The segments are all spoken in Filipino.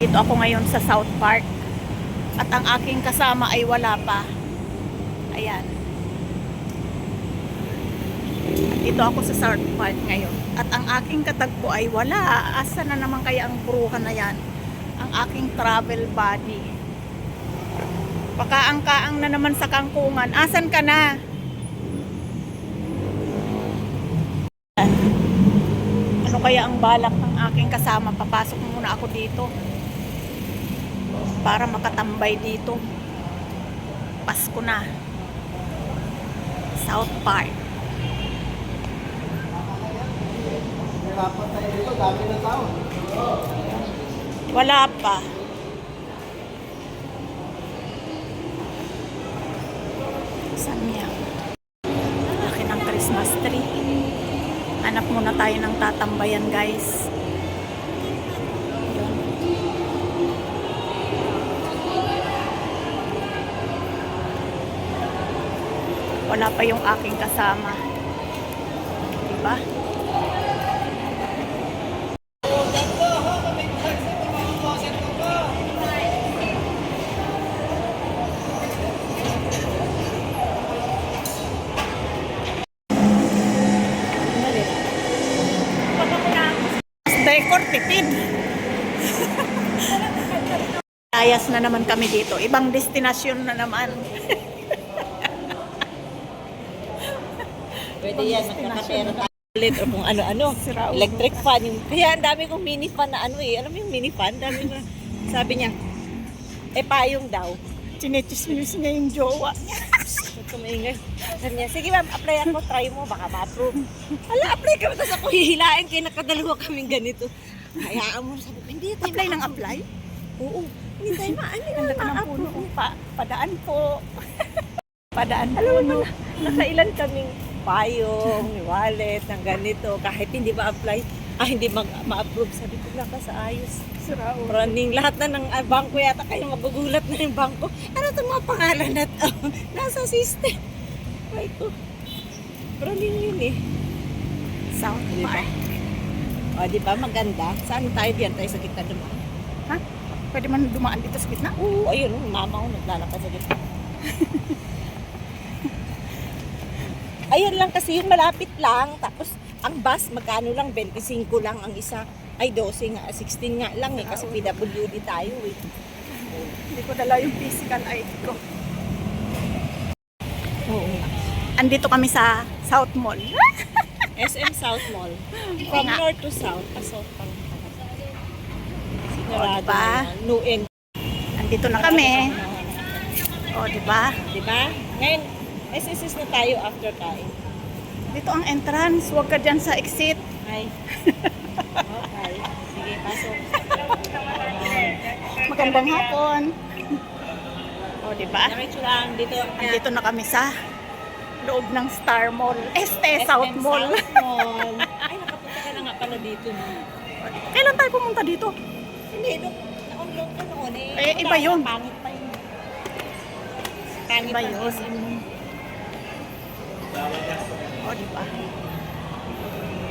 Dito ako ngayon sa South Park at ang aking kasama ay wala pa. Ayan. Dito ako sa South Park ngayon at ang aking katagpo ay wala. Asa na naman kaya ang bruha na yan? Ang aking travel buddy. Pakaang-kaang na naman sa kangkungan. Asan ka na? Ano kaya ang balak ng aking kasama? Papasok muna ako dito para makatambay dito. Pasko na. South Park. Wala pa. Saan yan? Laki ng Christmas tree. Hanap muna tayo ng tatambayan, guys. Yun. Wala pa yung aking kasama. Diba? Decor tipid. Ayas na naman kami dito. Ibang destinasyon na naman. Pwede yan, magkakapera tayo ulit o kung ano-ano. Sira ulo. Electric fan. Kaya ang dami kong mini fan na ano eh. Alam mo yung mini fan? Dami ko, sabi niya, payong daw. Chinechismis niya yung jowa. Kumaingay. Sabi niya, sige ma'am, apply ako, try mo, baka ma-approve. Hala, apply ka. Tapos ako hihilain kayo, nakadalawa kaming ganito. Hayaan mo, sabi ko, hindi tayo Apply ng apply? Oo. Hindi tayo Ganda ka ng puno. Padaan po. Padaan po. Alam mo, nakailan kaming payong, wallet, ng ganito. Kahit hindi ma-apply, hindi ma-approve. Sabi ko, lakas ayos. Sira ulo. Running lahat na ng bangko yata kayo magugulat na yung bangko. Ano itong mga pangalan na to? Nasa system. Ay ko. Running yun eh. South Park. O, di ba maganda? Saan tayo diyan? Tayo sa gitna dumaan. Ha? Pwede man dumaan dito sa gitna? Oo, ayun. Mama ko naglalakad sa gitna. Ayun lang kasi yung malapit lang. Tapos ang bus, magkano lang? 25 lang ang isa. Ay, 12 nga. 16 nga lang eh. Kasi PWD tayo eh. Hindi ko dala yung physical ID ko. Oo nga. Andito kami sa South Mall. SM South Mall. From nga. north to south. South pa rin pala. Sigurado diba? na yan. No end. Andito na kami. O, di ba? Diba? Ngayon, SSS na tayo after kain. Dito ang entrance. Huwag ka dyan sa exit. Hi. Okay. Sige, pasok. Magandang hapon. O, di ba? Diretso lang. Dito. Andito na kami sa loob ng Star Mall. South SM Mall. South Mall. Ay, nakapunta ka na nga pala dito. No? Kailan tayo pumunta dito? Hindi, na-unload ka noon eh. Eh, iba yun. Pangit pa yun. Pangit Iba pa yun. SM. O, di ba?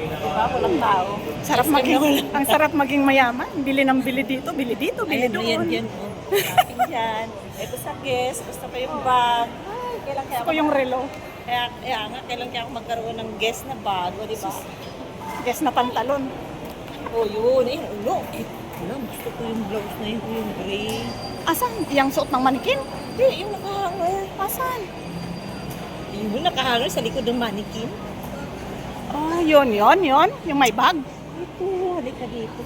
Diba? Walang tao. Sarap SM maging, na wala. ang sarap maging mayaman. Bili ng bili dito, bili dito, bili Ayan, doon. yan. Oh. Shopping dyan. Ito sa guest. Gusto ko yung bag. Ay, kailan kaya Gusto ko yung relo. Kaya nga, kailan kaya ako magkaroon ng guest na bag, o diba? Guess na pantalon. Oh, yun. Ayun, ulo. Wala, gusto ko yung blouse na yun, yung gray. Asan? Yang suot ng manikin? Hindi, yung nakahanger. Asan? Yung nakahanger sa likod ng mannequin. Oh, yun. Yung may bag. Ito, halika dito.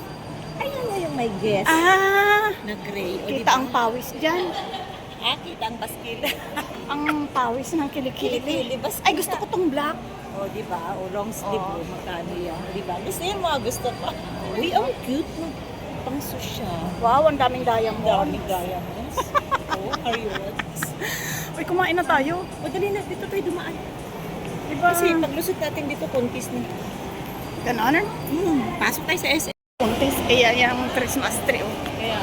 Ayan na yung may guest Ah, na gray. O, kita ang pawis dyan. kita ang baskil. Ang pawis ng kilikili. Kilikili, baskil. Ay, gusto ko tong black. O, diba? O, long sleeve. Oh. O, magkano yan? Diba? Gusto yung mga gusto pa. Uy, ang cute na. Pang social. Wow, ang daming Ang diamond. daming diamonds. Oh, are you ready? Uy, kumain na tayo. Madali na, dito tayo dumaan. Diba? Kasi paglusot natin dito, kuntis na. Ganon. Pasok tayo sa SM. Kuntis. Kaya yung Christmas tree. Oh. Kaya,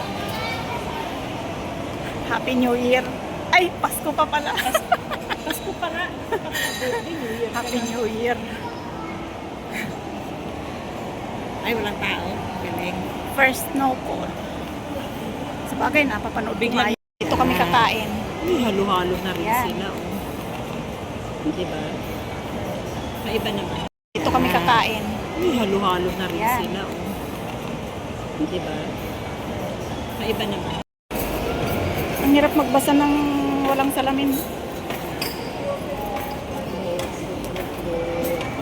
Happy New Year. Ay, Pasko pa pala. Pasko pa nga. Birthday, New Year. Happy New Year. Ay, walang tao. Galing. First snowfall. Bagay na, papanood ko Biglang- nga. Dito kami kakain. Uy, halo-halo na rin Yan. sila. Oh. Diba? Maiba naman. Dito kami kakain. Uy, halo-halo na rin Yan. sila. Oh. Diba? Maiba naman. Ang hirap magbasa ng walang salamin.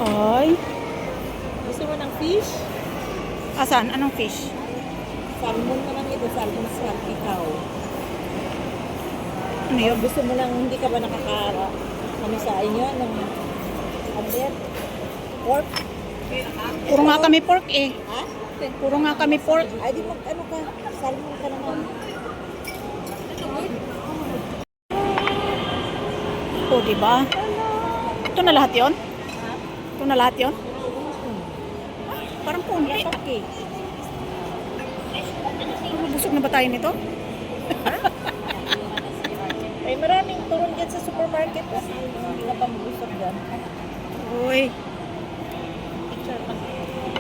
Ay. Gusto mo ng fish? Asan? Anong fish? Salmon naman ito. Salmon sa ikaw. Ano yun? Gusto mo lang, hindi ka ba ano sa inyo? Ng under? Pork? Puro nga kami pork eh. Ha? Puro nga kami pork. Ay, di ano ka? Salmon ka naman. O, diba? Ito na lahat yon? Ito na lahat yon? Parang punti. Okay. Busog na ba tayo nito? Ay, maraming turon dyan sa supermarket. Kasi hindi ka pa mabusog dyan. Uy.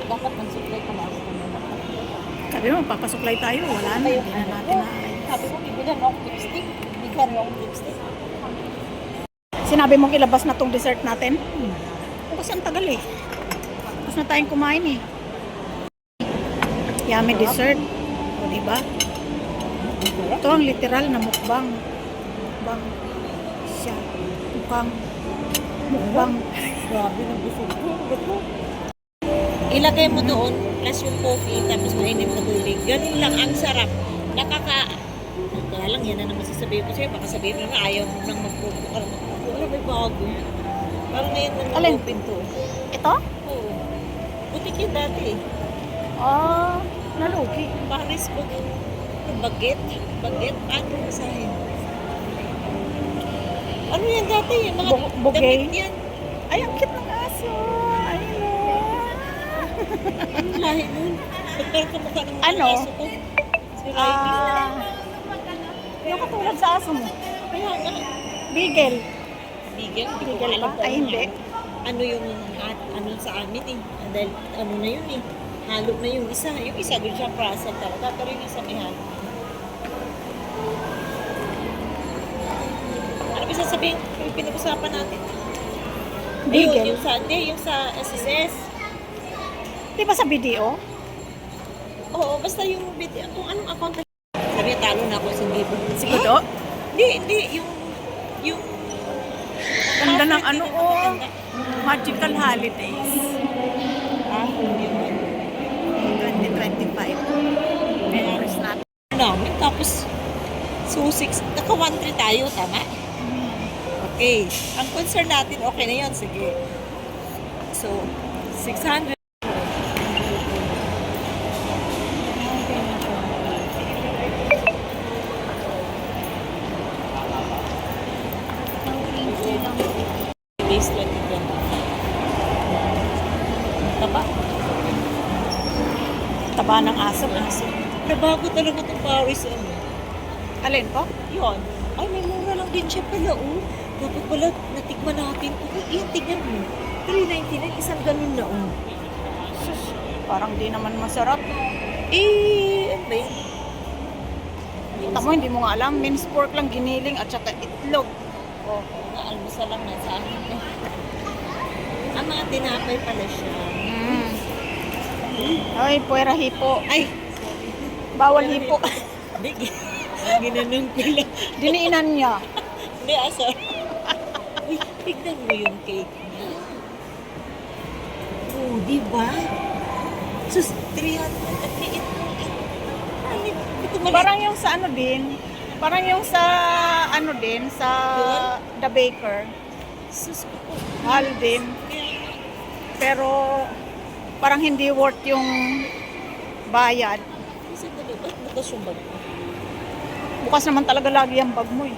Dapat mag-supply ka lang. Sabi mo, papasuklay tayo. Wala na. Hindi na natin na. Sabi mo, bibilan mo akong lipstick. Bigyan mo akong lipstick. Sinabi mong ilabas na tong dessert natin? O, kasi ang tagal eh. Tapos na tayong kumain eh. Yummy dessert. O, diba? Ito ang literal na mukbang. Mukbang. Siya. Mukhang. Mukbang. Grabe ng busog ko. Ilagay mo doon, plus yung coffee, tapos mainim na tubig. Ganun lang, ang sarap. Kaya lang, yan na naman sasabihin ko sa'yo. Baka sabihin mo na ayaw mo nang magpupo. Wala, may bago. Parang ngayon lang Alin? open to. Ito? Oo. Butik yun dati. Ah, nalugi. Paris ko. Baget. Baget. Ano masahin? Ano yan dati? Mga Bugay? damit yan. Ay, ang cute ng aso. Ayun o. Ano lahi nun? Pagkaroon ka mukha ng mga Ano? aso ko. Si Riley. Yung katulad sa aso mo. Kaya nga. Beagle. Bigel. Hindi ko Bigel alam ba? kung Ay, hindi. Ano yung ano sa amin eh. Dahil ano na yun eh. Halo na yung isa. Yung isa doon siya prasa talaga. Pero yung isa may halo. Ano ba sasabihin? Yung pinag-usapan natin? Ayun, Beagle. yung sa SSS. Di ba sa video? Oo, basta yung video. Kung anong account na. Sabi, talo na ako sa libo. Si Kudo? Hindi. Yung Ganda ng ano, Hindi oh. maganda. Magical Holidays. Ah, hindi yun. 2025. Memories natin. Namin, tapos so 6, naka 1-3 tayo, tama? Okay. Ang concern natin, okay na yun, sige. So, 600. Base 2020. Taba? Taba ng aso. Nabago talaga itong Paris. Alin po? Yun. Ay, may mura lang din siya pala, oh. Dapat pala natikman natin. Yan, tignan mo. 399, isang ganun na, oh. Sus, parang di naman masarap. Ano ba yun? Tamo, hindi mo nga alam. Minced pork lang giniling at saka itlog. Oh, naalmusal lang na sa akin. Ang mga tinapay pala siya. Ay, puwera hipo. Ay! Bawal hipo. Hindi, ginanong ko lang. Diniinan niya. Hindi, asa. Uy, tignan mo yung cake niya. Oh, di ba? Sus, 300 at liit. Ito maliit. Parang yung sa ano din. Parang yung sa ano din, sa The Baker. Sus, ko. Mahal din. Pero parang hindi worth yung bayad. Kasi dali, ba't bukas yung bag ko? Bukas naman talaga lagi ang bag mo eh.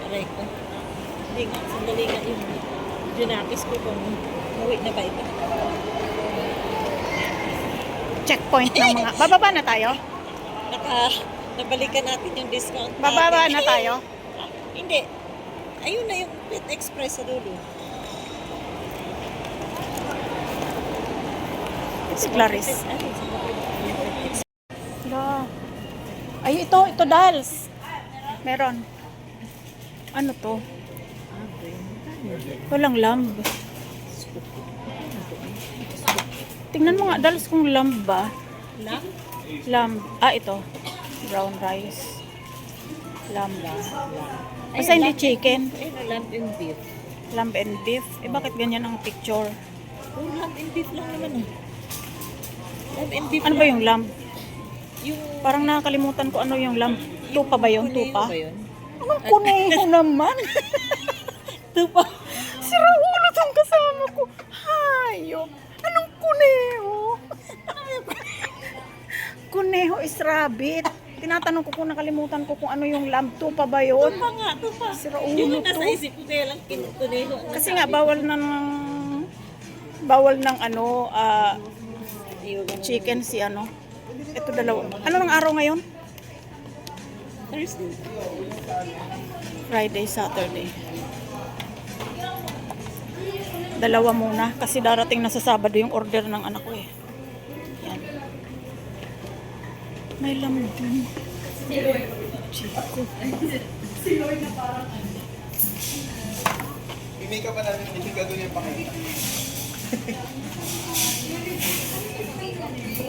Aray ko. Hindi nga, sandali nga yung junakis ko kung uwi na ba ito. Checkpoint ng mga... Bababa na tayo? Nabalikan natin yung discount natin. Bababa na tayo? Hindi. Ayun na yung Pit Express sa dulo. Si Clarice. Ano, sa Pit Express. Hala. Ay, ito dolls. Meron. Ano to? Walang lamb. Tingnan mo nga, dolls, kung lamb ba. Lang? Lamb. Ah, ito. Brown rice. Lamb. Basta Ay, hindi lamb. chicken. Ayun, lamb and beef. Lamb and beef. Eh, bakit ganyan ang picture? Oh, lamb and beef lang naman eh. Lamb and beef Ano ba yung lamb? Yung Parang nakakalimutan ko ano yung lamb. Tupa ba yun? kuneho Tupa? ba yun? Anong kuneho naman? Tupa. Sira ulo tong kasama ko. Hayop. Anong kuneho? Kuneho is rabbit. Tinatanong ko kung nakalimutan ko kung ano yung lamb. Tupa ba yun? Tupa nga, tupa. Sira Yung ulo nasa to. isip ko kaya lang kuneho. Kasi nga bawal ng ano chicken si ano. Ito dalawa. Ano ng araw ngayon? Thursday. Friday, Saturday. Dalawa muna kasi darating na sa Sabado yung order ng anak ko eh. Yan. May lamb dun. Chico. Imika pa namin, hindi gagawin yung pakita.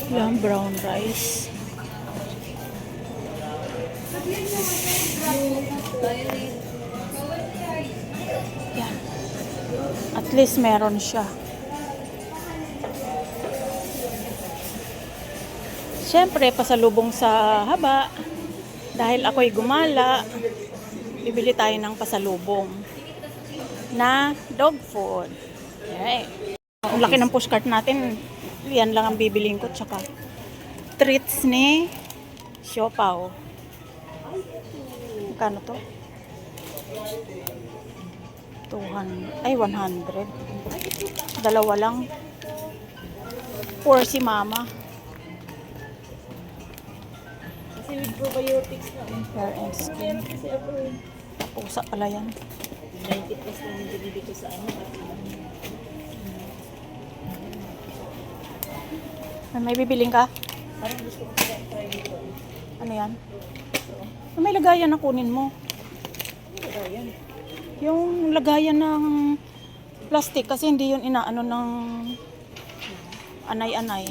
Lamb brown rice. Yan. At least meron siya. Siyempre, pasalubong sa haba. Dahil ako'y gumala, bibili tayo ng pasalubong na dog food. Okay. Ang laki ng pushcart natin, yan lang ang bibiling ko. Tsaka treats ni Siopaw. Magkano to? 200. Ay, 100. Dalawa lang. For si mama. Kasi with probiotics na. Hair and skin. Kasi ako Pusa pala yan. 90 plus lang yung binili ko sa ano. May bibiling ka? Parang gusto ko kaya try dito. Ano yan? May lagayan na kunin mo. Ano ba yan? Yung lagayan ng plastic kasi hindi yun inaano ng anay-anay.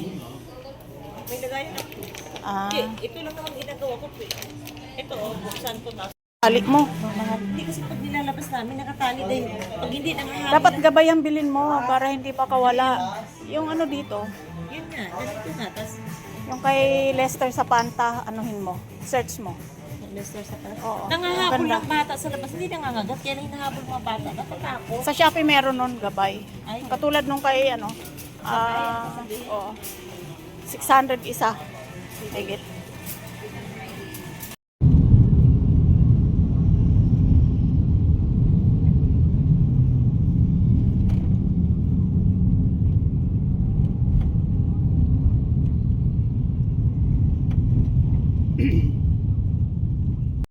May lagayan na. Ah, Ito lang naman ginagawa ko. Ito, buksan ko na. tali mo. Hindi kasi pag nilalabas namin, nakatali din. Pag hindi nangahabi Dapat gabay ang bilin mo para hindi pa kawala. Yung ano dito, yun nga, ganito nga. Tapos, yung kay Lester sa Panta, anuhin mo, search mo. Lester sa taas. Oo. Nangahabol Ganda. ng bata sa labas. Hindi nangangagat. Kaya lang hinahabol mga bata. Natatakot. Sa Shopee meron nun gabay. Ay. Katulad nung kay ano, oo, 600 isa. Higit.